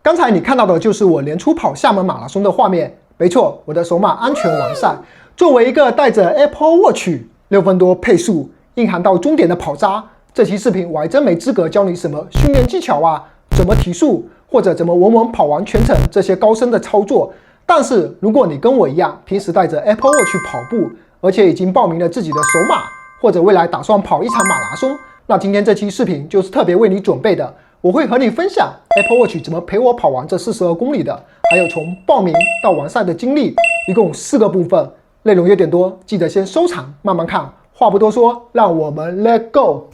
刚才你看到的就是我年初跑厦门马拉松的画面，没错，我的首马安全完赛。作为一个带着 Apple Watch 6分多配速硬汉到终点的跑渣，这期视频我还真没资格教你什么训练技巧啊，怎么提速，或者怎么稳稳跑完全程这些高深的操作。但是如果你跟我一样，平时带着 Apple Watch 跑步，而且已经报名了自己的首马，或者未来打算跑一场马拉松，那今天这期视频就是特别为你准备的。我会和你分享 Apple Watch 怎么陪我跑完这42公里的，还有从报名到完赛的经历，一共4个部分，内容有点多，记得先收藏慢慢看。话不多说，让我们 Let Go。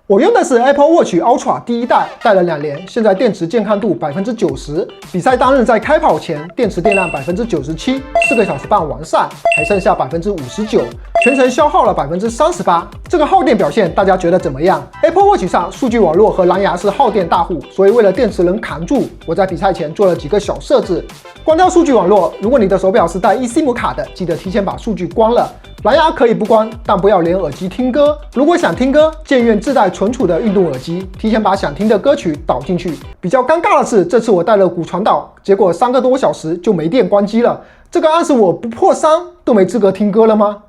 我用的是 Apple Watch Ultra 第一代，戴了2年，现在电池健康度90%。比赛当日在开跑前，电池电量97%，4个小时半完赛，还剩下59%，全程消耗了38%。这个耗电表现大家觉得怎么样 ？Apple Watch 上数据网络和蓝牙是耗电大户，所以为了电池能扛住，我在比赛前做了几个小设置。关掉数据网络，如果你的手表是带 eSIM 卡的，记得提前把数据关了。蓝牙可以不关，但不要连耳机听歌。如果想听歌，建议自带存储的运动耳机，提前把想听的歌曲导进去。比较尴尬的是，这次我带了骨传导，结果3个多小时就没电关机了。这个暗示我不破3都没资格听歌了吗？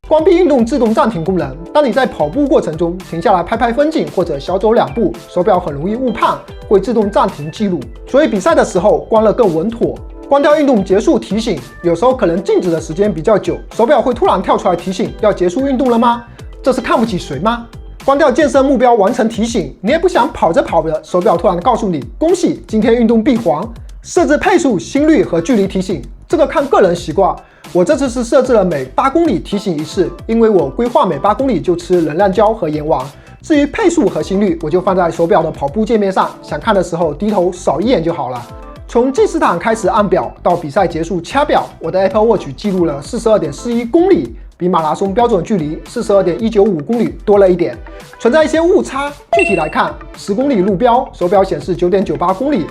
关闭运动自动暂停功能。当你在跑步过程中停下来拍拍风景或者小走2步，手表很容易误判，会自动暂停记录，所以比赛的时候关了更稳妥。关掉运动结束提醒，有时候可能静止的时间比较久，手表会突然跳出来提醒要结束运动了吗？这是看不起谁吗？关掉健身目标完成提醒，你也不想跑着跑着，手表突然告诉你恭喜，今天运动闭环。设置配速、心率和距离提醒，这个看个人习惯。我这次是设置了每8公里提醒一次，因为我规划每8公里就吃能量胶和盐丸。至于配速和心率，我就放在手表的跑步界面上，想看的时候低头扫一眼就好了。从计时毯开始按表到比赛结束掐表，我的 Apple Watch 记录了42.41公里，比马拉松标准距离42.195公里多了一点，存在一些误差。具体来看，10公里路标手表显示9.98公里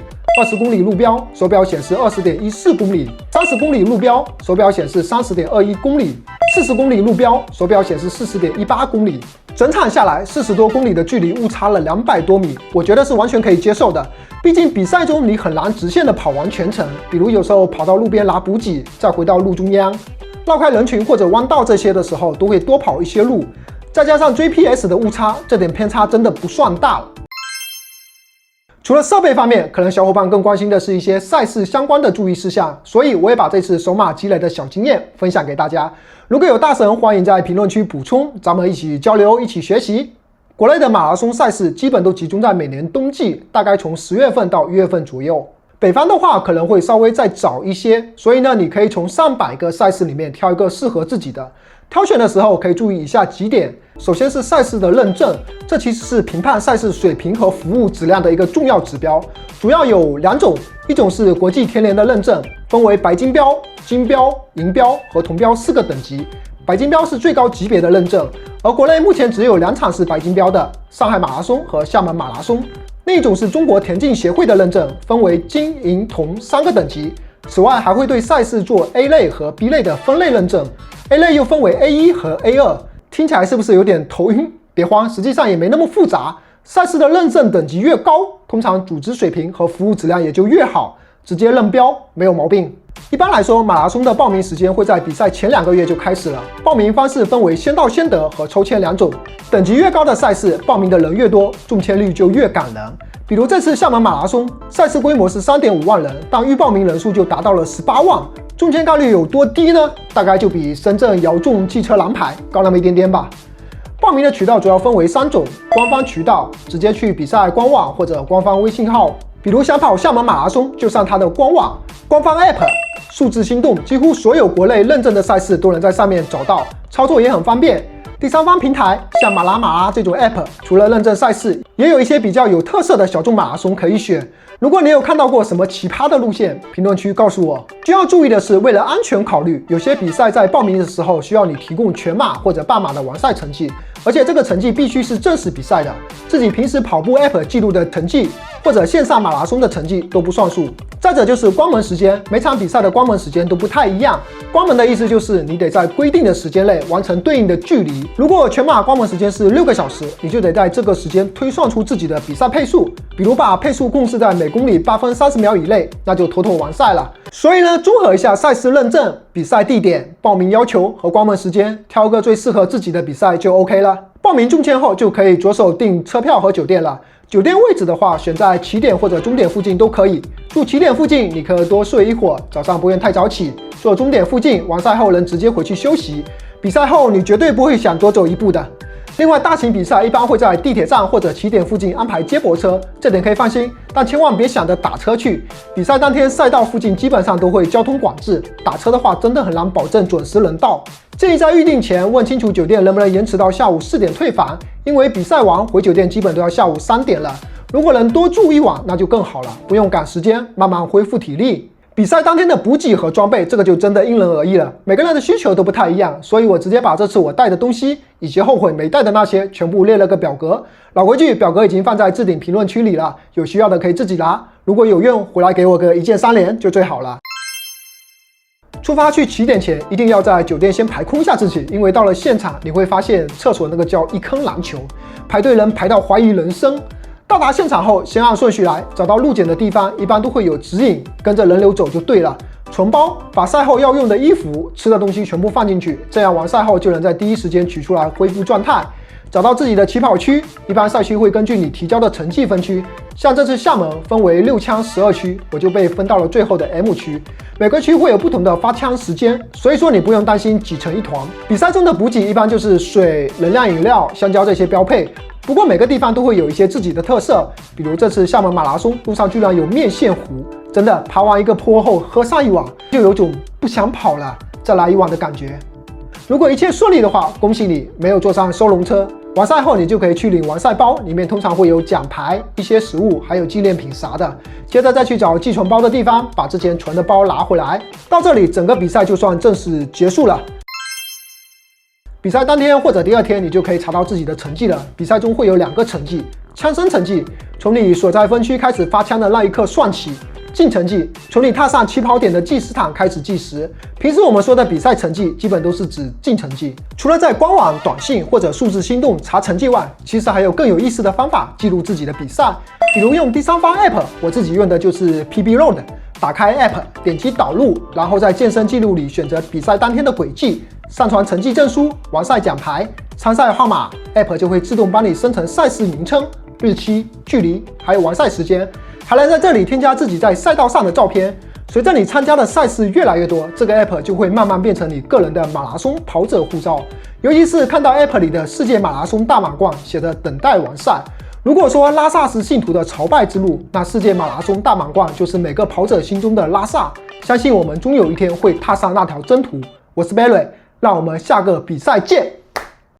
，20公里路标手表显示20.14公里，30公里路标手表显示30.21公里，40公里路标手表显示40.18公里。整场下来40多公里的距离误差了200多米，我觉得是完全可以接受的。毕竟比赛中你很难直线的跑完全程，比如有时候跑到路边拿补给，再回到路中央，绕开人群或者弯道这些的时候，都会多跑一些路。再加上 GPS 的误差，这点偏差真的不算大了。除了设备方面，可能小伙伴更关心的是一些赛事相关的注意事项，所以我也把这次首马积累的小经验分享给大家。如果有大神，欢迎在评论区补充，咱们一起交流，一起学习。国内的马拉松赛事基本都集中在每年冬季，大概从10月份到1月份左右。北方的话可能会稍微再早一些，所以呢，你可以从上百个赛事里面挑一个适合自己的。挑选的时候可以注意以下几点。首先是赛事的认证，这其实是评判赛事水平和服务质量的一个重要指标，主要有2种，一种是国际田联的认证，分为白金标、金标、银标和铜标4个等级。白金标是最高级别的认证，而国内目前只有2场是白金标的，上海马拉松和厦门马拉松。另一种是中国田径协会的认证，分为金、银、铜3个等级。此外还会对赛事做 A 类和 B 类的分类认证， A 类又分为 A1 和 A2。听起来是不是有点头晕？别慌，实际上也没那么复杂。赛事的认证等级越高，通常组织水平和服务质量也就越好，直接认标没有毛病。一般来说，马拉松的报名时间会在比赛前2个月就开始了。报名方式分为先到先得和抽签2种。等级越高的赛事，报名的人越多，中签率就越感人。比如这次厦门马拉松，赛事规模是3.5万人，但预报名人数就达到了18万。中签概率有多低呢？大概就比深圳遥中汽车蓝牌高那么一点点吧。报名的渠道主要分为3种：官方渠道，直接去比赛官网或者官方微信号，比如想跑厦门马拉松就上它的官网；官方 App， 数字心动，几乎所有国内认证的赛事都能在上面找到，操作也很方便。第3方平台，像马拉这种 App， 除了认证赛事，也有一些比较有特色的小众马拉松可以选。如果你有看到过什么奇葩的路线，评论区告诉我。需要注意的是，为了安全考虑，有些比赛在报名的时候需要你提供全马或者半马的完赛成绩，而且这个成绩必须是正式比赛的，自己平时跑步 App 记录的成绩或者线上马拉松的成绩都不算数。再者就是关门时间，每场比赛的关门时间都不太一样。关门的意思就是你得在规定的时间内完成对应的距离。如果全马关门时间是6个小时，你就得在这个时间推算出自己的比赛配速，比如把配速控制在每公里8分30秒以内，那就妥妥完赛了。所以呢，综合一下赛事认证、比赛地点、报名要求和关门时间，挑个最适合自己的比赛就 OK 了。报名中签后就可以着手订车票和酒店了。酒店位置的话，选在起点或者终点附近都可以。住起点附近，你可以多睡一会儿，早上不用太早起；住终点附近，完赛后能直接回去休息。比赛后你绝对不会想多走一步的。另外，大型比赛一般会在地铁站或者起点附近安排接驳车，这点可以放心。但千万别想着打车去，比赛当天赛道附近基本上都会交通管制，打车的话真的很难保证准时能到。建议在预订前问清楚酒店能不能延迟到下午4点退房，因为比赛完回酒店基本都要下午3点了。如果能多住一晚那就更好了，不用赶时间，慢慢恢复体力。比赛当天的补给和装备，这个就真的因人而异了，每个人的需求都不太一样，所以我直接把这次我带的东西以及后悔没带的那些全部列了个表格。老规矩，表格已经放在置顶评论区里了，有需要的可以自己拿，如果有用回来给我个一键3连就最好了。出发去起点前，一定要在酒店先排空一下自己，因为到了现场你会发现厕所那个叫一坑难求，排队人排到怀疑人生。到达现场后，先按顺序来，找到路检的地方一般都会有指引，跟着人流走就对了。存包，把赛后要用的衣服、吃的东西全部放进去，这样完赛后就能在第一时间取出来恢复状态。找到自己的起跑区，一般赛区会根据你提交的成绩分区，像这次厦门分为6枪12区，我就被分到了最后的 M 区。每个区会有不同的发枪时间，所以说你不用担心挤成一团。比赛中的补给一般就是水、能量饮料、香蕉这些标配。不过每个地方都会有一些自己的特色，比如这次厦门马拉松路上居然有面线糊，真的爬完一个坡后喝上一碗，就有种不想跑了再来一碗的感觉。如果一切顺利的话，恭喜你没有坐上收容车。完赛后你就可以去领完赛包，里面通常会有奖牌、一些食物，还有纪念品啥的。接着再去找寄存包的地方，把之前存的包拿回来。到这里，整个比赛就算正式结束了。比赛当天或者第2天，你就可以查到自己的成绩了。比赛中会有2个成绩：枪声成绩，从你所在分区开始发枪的那一刻算起；进成绩，从你踏上起跑点的计时场开始计时。平时我们说的比赛成绩，基本都是指进成绩。除了在官网、短信或者数字心动查成绩外，其实还有更有意思的方法记录自己的比赛，比如用第三方 App， 我自己用的就是 PB Road。打开 App， 点击导入，然后在健身记录里选择比赛当天的轨迹，上传成绩证书、完赛奖牌、参赛号码 ，App 就会自动帮你生成赛事名称、日期、距离，还有完赛时间，还能在这里添加自己在赛道上的照片。随着你参加的赛事越来越多，这个 App 就会慢慢变成你个人的马拉松跑者护照。尤其是看到 App 里的世界马拉松大满贯写着等待完赛。如果说拉萨是信徒的朝拜之路，那世界马拉松大满贯就是每个跑者心中的拉萨。相信我们终有一天会踏上那条征途。我是 Barry， 让我们下个比赛见。